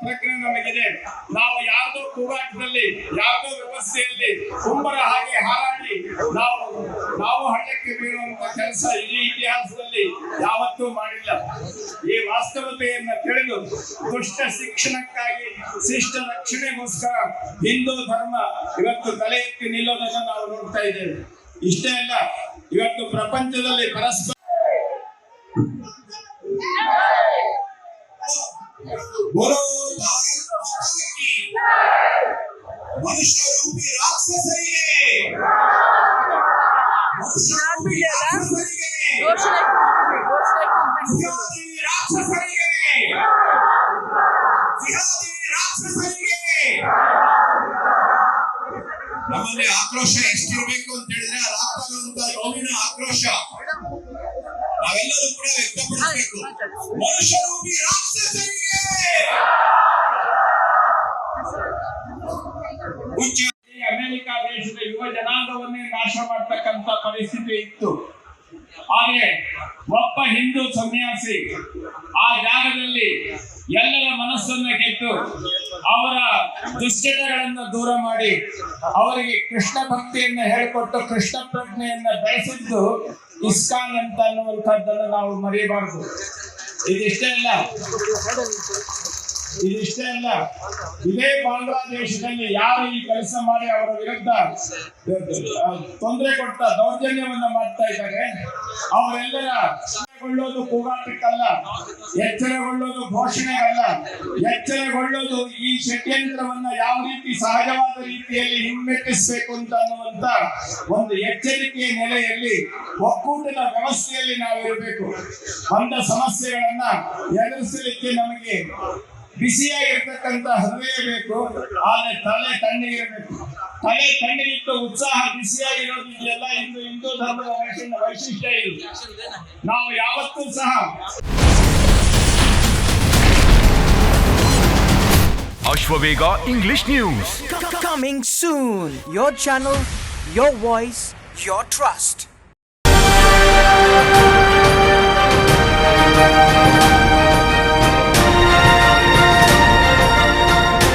ಪ್ರಜ್ಞೆ ನಮಗಿದೆ. ನಾವು ಯಾವುದೋ ಕೂಗಾಟದಲ್ಲಿ ಯಾವುದೋ ವ್ಯವಸ್ಥೆಯಲ್ಲಿ ಕುಂಬರ ಹಾಗೆ ಹಾರಾಡಿ ನಾವು ಹಳ್ಳಕ್ಕೆ ಬೀಳುವಂತ ಕೆಲಸ ಇಡೀ ಇತಿಹಾಸದಲ್ಲಿ ಯಾವತ್ತೂ ಮಾಡಿಲ್ಲ. ಈ ವಾಸ್ತವತೆಯನ್ನ ತಿಳಿದು ದುಷ್ಟ ಶಿಕ್ಷಣಕ್ಕಾಗಿ ಶಿಷ್ಟ ರಕ್ಷಣೆಗೋಸ್ಕರ ಹಿಂದೂ ಧರ್ಮ ಇವತ್ತು ತಲೆ ಎತ್ತಿ ನಿಲ್ಲೋದನ್ನು ನಾವು ನೋಡ್ತಾ ಇದ್ದೇವೆ. ಇಷ್ಟೇ ಅಲ್ಲ, ಇವತ್ತು ಪ್ರಪಂಚದಲ್ಲಿ ಪರಸ್ಪರ ಮನುಷ್ಯ ರೂಪಿ ರಾಕ್ಷಸರಿಗೆ ನಮ್ಮಲ್ಲಿ ಆಕ್ರೋಶ ಎಷ್ಟಿರ್ಬೇಕು ಅಂತ ಹೇಳಿದ್ರೆ ಅದಾಗ್ತಾಗುವಂತ ನೋವಿನ ಆಕ್ರೋಶ ನಾವೆಲ್ಲರೂ ಕೂಡ ವ್ಯಕ್ತಪಡಿಸಬೇಕು. ಮನುಷ್ಯ ರೂಪಿ ರಾಕ್ಷಸರಿಗೆ ಅಮೆರಿಕ ದೇಶದ ಯುವ ಜನಾಂಗವನ್ನೇ ನಾಶ ಮಾಡತಕ್ಕಂತ ಪರಿಸ್ಥಿತಿ ಇತ್ತು. ಆದ್ರೆ ಒಬ್ಬ ಹಿಂದೂ ಸನ್ಯಾಸಿ ಆ ಜಾಗದಲ್ಲಿ ಎಲ್ಲರ ಮನಸ್ಸನ್ನ ಗೆದ್ದು ಅವರ ದುಶ್ಚಟಗಳನ್ನ ದೂರ ಮಾಡಿ ಅವರಿಗೆ ಕೃಷ್ಣ ಭಕ್ತಿಯನ್ನ ಹೇಳಿಕೊಟ್ಟು ಕೃಷ್ಣ ಪ್ರಜ್ಞೆಯನ್ನ ಬೆಳೆಸಿದ್ದು ಇಸ್ಕಾನ್ ಅಂತ ಅನ್ನುವಂಥದ್ದನ್ನು ನಾವು ಮರೆಯಬಾರದು. ಇದಿಷ್ಟೇ ಅಲ್ಲ, ಇದೇ ಬಾಂಗ್ಲಾದೇಶದಲ್ಲಿ ಯಾರು ಈ ಕೆಲಸ ಮಾಡಿ ಅವರ ವಿರುದ್ಧ ತೊಂದರೆ ಕೊಡ್ತಾ ದೌರ್ಜನ್ಯವನ್ನ ಮಾಡ್ತಾ ಇದ್ದಾರೆ, ಅವರೆಲ್ಲರ ಎಚ್ಚರಗೊಳ್ಳೋದು ಕೂಗಾಟಕ್ಕಲ್ಲ, ಎಚ್ಚರಗೊಳ್ಳೋದು ಘೋಷಣೆಗಲ್ಲ, ಎಚ್ಚರಗೊಳ್ಳೋದು ಈ ಷಡ್ಯಂತ್ರವನ್ನ ಯಾವ ರೀತಿ ಸಹಜವಾದ ರೀತಿಯಲ್ಲಿ ಹಿಮ್ಮೆಟ್ಟಿಸಬೇಕು ಅಂತ ಅನ್ನುವಂತ ಒಂದು ಎಚ್ಚರಿಕೆಯ ನೆಲೆಯಲ್ಲಿ ಒಕ್ಕೂಟದ ವ್ಯವಸ್ಥೆಯಲ್ಲಿ ನಾವು ಇರಬೇಕು. ಬಂದ ಸಮಸ್ಯೆಗಳನ್ನ ಎದುರಿಸಲಿಕ್ಕೆ ನಮಗೆ ಬಿಸಿಯಾಗಿರ್ತಕ್ಕಂಥ ಹೃದಯ ಬೇಕು, ಆದ್ರೆ ತಲೆ ತಣ್ಣಗಿರಬೇಕು. ತಲೆ ತಣ್ಣಗಿಟ್ಟು ಉತ್ಸಾಹ ಬಿಸಿಯಾಗಿರೋದಿದೆಯಲ್ಲ, ಇಂದು ಹಿಂದೂ ಧರ್ಮದ ವೈಶಿಷ್ಟ್ಯ ಇದು. ನಾವು ಯಾವತ್ತೂ ಸಹ Ashwavega English News coming soon. Your channel, your voice, your trust.